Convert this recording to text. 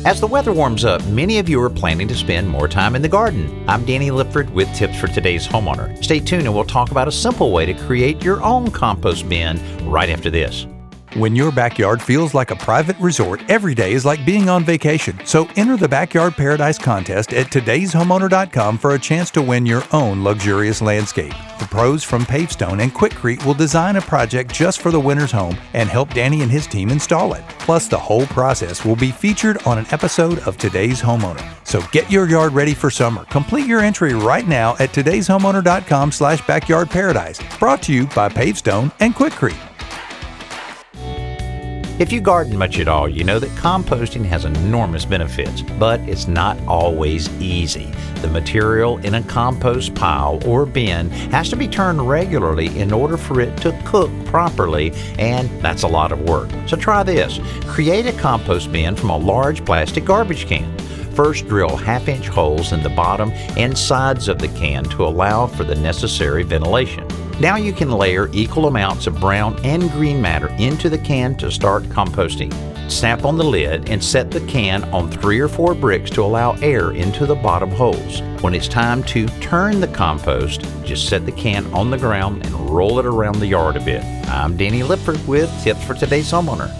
As the weather warms up, many of you are planning to spend more time in the garden. I'm Danny Lipford with tips for today's homeowner. Stay tuned and we'll talk about a simple way to create your own compost bin right after this. When your backyard feels like a private resort, every day is like being on vacation. So enter the Backyard Paradise contest at todayshomeowner.com for a chance to win your own luxurious landscape. The pros from Pavestone and Quikrete will design a project just for the winner's home and help Danny and his team install it. Plus, the whole process will be featured on an episode of Today's Homeowner. So get your yard ready for summer. Complete your entry right now at todayshomeowner.com/backyardparadise. Brought to you by Pavestone and Quikrete. If you garden much at all, you know that composting has enormous benefits, but it's not always easy. The material in a compost pile or bin has to be turned regularly in order for it to cook properly, and that's a lot of work. So try this. Create a compost bin from a large plastic garbage can. First, drill half-inch holes in the bottom and sides of the can to allow for the necessary ventilation. Now you can layer equal amounts of brown and green matter into the can to start composting. Snap on the lid and set the can on 3 or 4 bricks to allow air into the bottom holes. When it's time to turn the compost, just set the can on the ground and roll it around the yard a bit. I'm Danny Lipford with tips for today's homeowner.